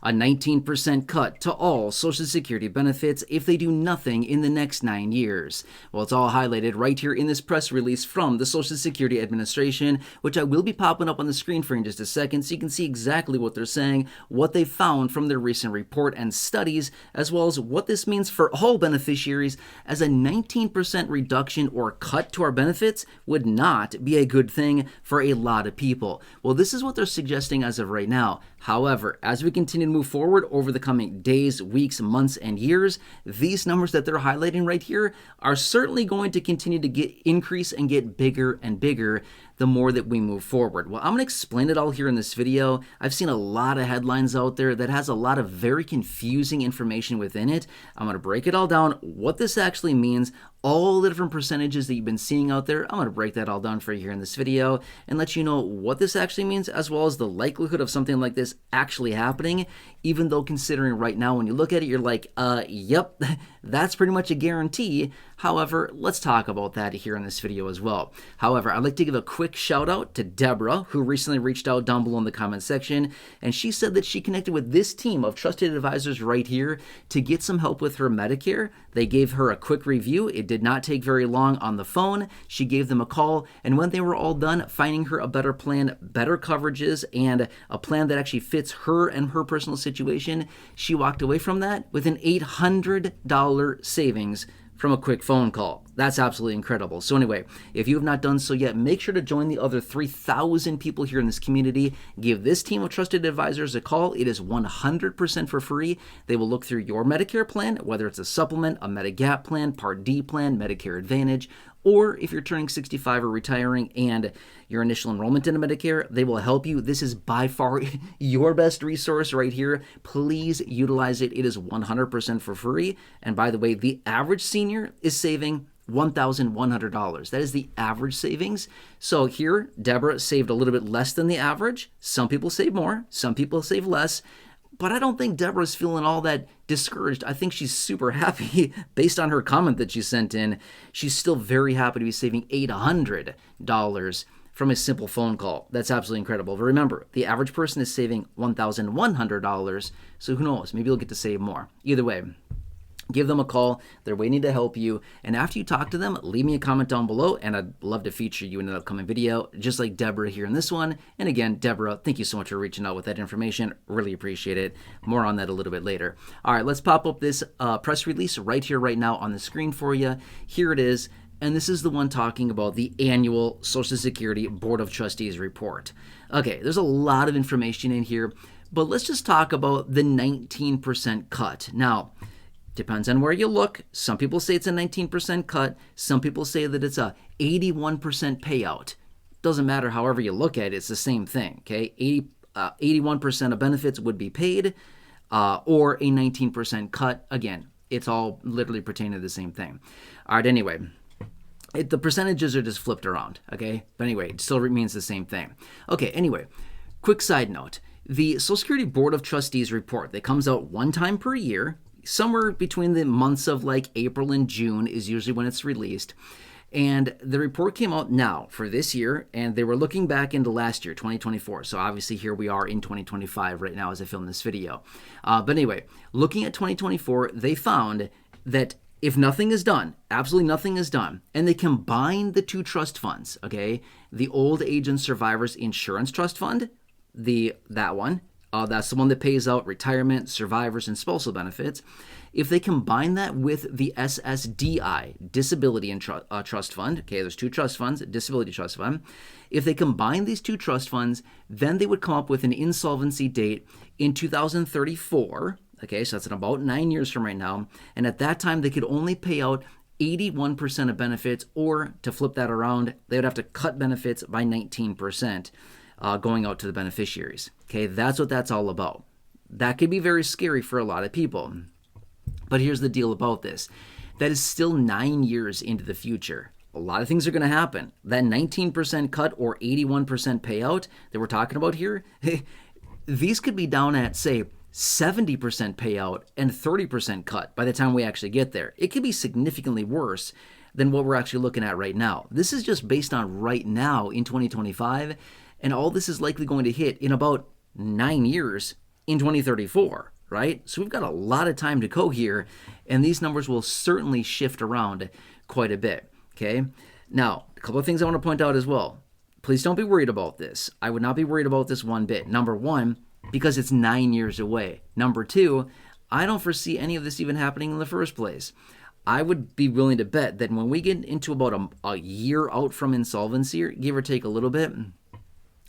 a 19% cut to all Social Security benefits if they do nothing in the next 9 years. Well, it's all highlighted right here in this press release from the Social Security Administration, which I will be popping up on the screen for you in just a second so you can see exactly what they're saying, what they found from their recent report and studies, as well as what this means for all beneficiaries, as a 19% reduction or cut to our benefits would not be a good thing for a lot of people. Well, this is what they're suggesting as of right now. However, as we continue to move forward over the coming days, weeks, months, and years, these numbers that they're highlighting right here are certainly going to continue to increase and get bigger and bigger the more that we move forward. Well, I'm going to explain it all here in this video. I've seen a lot of headlines out there that has a lot of very confusing information within it. I'm going to break it all down, what this actually means, all the different percentages that you've been seeing out there. I'm going to break that all down for you here in this video and let you know what this actually means, as well as the likelihood of something like this actually happening, even though considering right now when you look at it, you're like, yep, that's pretty much a guarantee. However, let's talk about that here in this video as well. However, I'd like to give a quick shout out to Deborah, who recently reached out down below in the comment section, and she said that she connected with this team of trusted advisors right here to get some help with her Medicare. They gave her a quick review. It did not take very long on the phone. She gave them a call, and when they were all done finding her a better plan, better coverages, and a plan that actually fits her and her personal situation, she walked away from that with an $800 savings from a quick phone call. That's absolutely incredible. So anyway, if you have not done so yet, make sure to join the other 3,000 people here in this community. Give this team of trusted advisors a call. It is 100% for free. They will look through your Medicare plan, whether it's a supplement, a Medigap plan, Part D plan, Medicare Advantage, or if you're turning 65 or retiring and your initial enrollment into Medicare, they will help you. This is by far your best resource right here. Please utilize it. It is 100% for free. And by the way, the average senior is saving $1,100. That is the average savings. So here, Deborah saved a little bit less than the average. Some people save more, some people save less. But I don't think Deborah's feeling all that discouraged. I think she's super happy based on her comment that she sent in. She's still very happy to be saving $800 from a simple phone call. That's absolutely incredible. But remember, the average person is saving $1,100. So who knows? Maybe you'll get to save more. Either way, give them a call. They're waiting to help you. And after you talk to them, leave me a comment down below, and I'd love to feature you in an upcoming video, just like Deborah here in this one. And again, Deborah, thank you so much for reaching out with that information. Really appreciate it. More on that a little bit later. All right, let's pop up this press release right here, right now on the screen for you. Here it is. And this is the one talking about the annual Social Security Board of Trustees report. Okay, there's a lot of information in here, but let's just talk about the 19% cut. Now, depends on where you look. Some people say it's a 19% cut. Some people say that it's a 81% payout. Doesn't matter however you look at it, it's the same thing, okay? 81% of benefits would be paid or a 19% cut. Again, it's all literally pertaining to the same thing. All right, anyway, the percentages are just flipped around, okay? But anyway, it still means the same thing. Okay, anyway, quick side note. The Social Security Board of Trustees report that comes out one time per year, somewhere between the months of like April and June is usually when it's released. And the report came out now for this year, and they were looking back into last year, 2024. So obviously here we are in 2025 right now as I film this video. But anyway, looking at 2024, they found that if nothing is done, absolutely nothing is done, and they combine the two trust funds, okay, the Old Age and Survivors Insurance Trust Fund, that one, that's the one that pays out retirement, survivors, and spousal benefits. If they combine that with the SSDI, Disability and Trust Fund, okay, there's two trust funds, Disability Trust Fund. If they combine these two trust funds, then they would come up with an insolvency date in 2034, okay, so that's in about 9 years from right now, and at that time they could only pay out 81% of benefits, or to flip that around, they would have to cut benefits by 19%. Going out to the beneficiaries. Okay, that's what that's all about. That could be very scary for a lot of people. But here's the deal about this. That is still 9 years into the future. A lot of things are going to happen. That 19% cut or 81% payout that we're talking about here, these could be down at, say, 70% payout and 30% cut by the time we actually get there. It could be significantly worse than what we're actually looking at right now. This is just based on right now in 2025. And all this is likely going to hit in about 9 years in 2034, right? So we've got a lot of time to go here, and these numbers will certainly shift around quite a bit, okay? Now, a couple of things I want to point out as well. Please don't be worried about this. I would not be worried about this one bit. Number one, because it's 9 years away. Number two, I don't foresee any of this even happening in the first place. I would be willing to bet that when we get into about a year out from insolvency, give or take a little bit,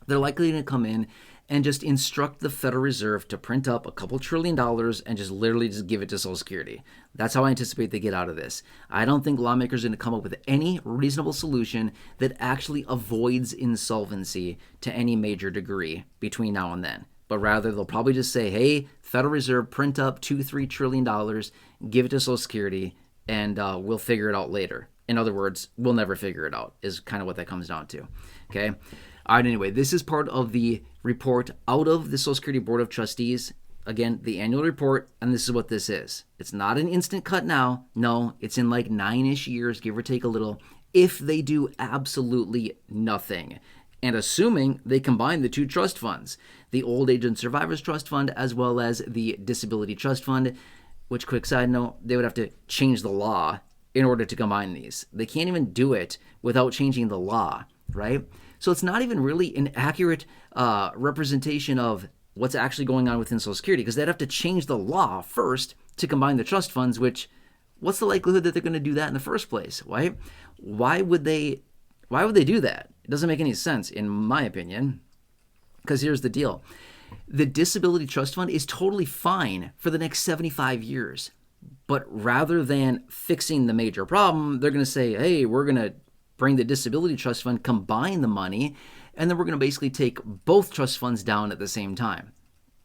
they're likely to come in and just instruct the Federal Reserve to print up a couple $1 trillion and just literally just give it to Social Security. That's how I anticipate they get out of this. I don't think lawmakers are going to come up with any reasonable solution that actually avoids insolvency to any major degree between now and then. But rather, they'll probably just say, hey, Federal Reserve, print up $2-3 trillion, give it to Social Security, and we'll figure it out later. In other words, we'll never figure it out, is kind of what that comes down to. Okay? All right, anyway, this is part of the report out of the Social Security Board of Trustees. Again, the annual report, and this is what this is. It's not an instant cut now. No, it's in like 9-ish years, give or take a little, if they do absolutely nothing. And assuming they combine the two trust funds, the Old Age and Survivors Trust Fund as well as the Disability Trust Fund, which, quick side note, they would have to change the law in order to combine these. They can't even do it without changing the law, right? So it's not even really an accurate representation of what's actually going on within Social Security, because they'd have to change the law first to combine the trust funds, which, what's the likelihood that they're going to do that in the first place, right? Why would they do that? It doesn't make any sense, in my opinion, because here's the deal. The Disability Trust Fund is totally fine for the next 75 years, but rather than fixing the major problem, they're going to say, hey, we're going to bring the Disability Trust Fund, combine the money, and then we're going to basically take both trust funds down at the same time.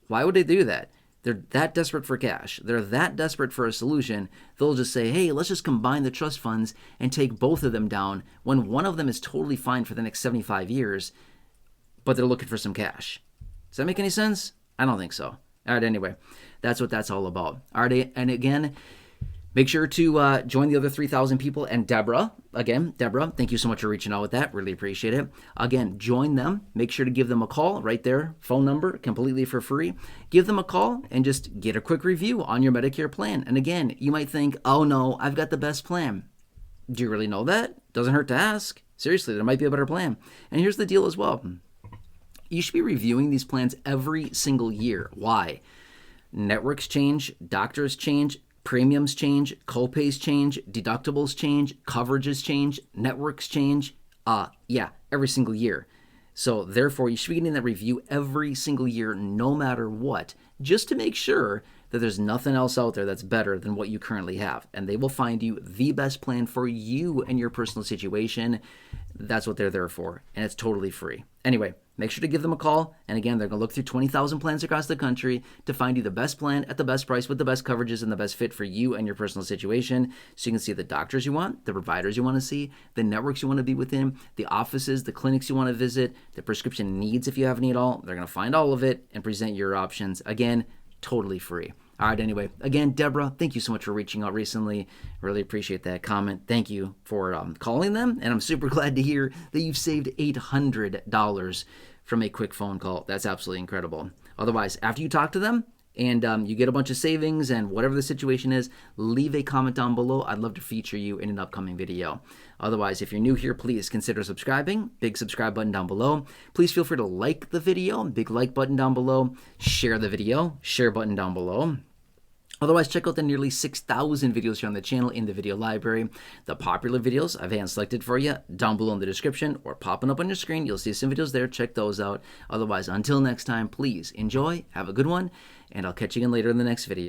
Why would they do that? They're that desperate for cash. They're that desperate for a solution. They'll just say, hey, let's just combine the trust funds and take both of them down when one of them is totally fine for the next 75 years, but they're looking for some cash. Does that make any sense? I don't think so. All right, anyway, that's what that's all about. All right, and again, make sure to join the other 3,000 people. And Deborah, thank you so much for reaching out with that. Really appreciate it. Again, join them. Make sure to give them a call right there. Phone number, completely for free. Give them a call and just get a quick review on your Medicare plan. And again, you might think, oh no, I've got the best plan. Do you really know that? Doesn't hurt to ask. Seriously, there might be a better plan. And here's the deal as well. You should be reviewing these plans every single year. Why? Networks change, doctors change, premiums change, copays change, deductibles change, coverages change, networks change. Every single year. So therefore, you should be getting that review every single year, no matter what, just to make sure that there's nothing else out there that's better than what you currently have. And they will find you the best plan for you and your personal situation. That's what they're there for. And it's totally free. Anyway, make sure to give them a call. And again, they're going to look through 20,000 plans across the country to find you the best plan at the best price with the best coverages and the best fit for you and your personal situation. So you can see the doctors you want, the providers you want to see, the networks you want to be within, the offices, the clinics you want to visit, the prescription needs if you have any at all. They're going to find all of it and present your options. Again, totally free. All right, anyway, again, Deborah, thank you so much for reaching out recently. Really appreciate that comment. Thank you for calling them, and I'm super glad to hear that you've saved $800 from a quick phone call. That's absolutely incredible. Otherwise, after you talk to them and you get a bunch of savings and whatever the situation is, leave a comment down below. I'd love to feature you in an upcoming video. Otherwise, if you're new here, please consider subscribing. Big subscribe button down below. Please feel free to like the video. Big like button down below. Share the video. Share button down below. Otherwise, check out the nearly 6,000 videos here on the channel in the video library. The popular videos I've hand-selected for you down below in the description or popping up on your screen. You'll see some videos there. Check those out. Otherwise, until next time, please enjoy, have a good one, and I'll catch you again later in the next video.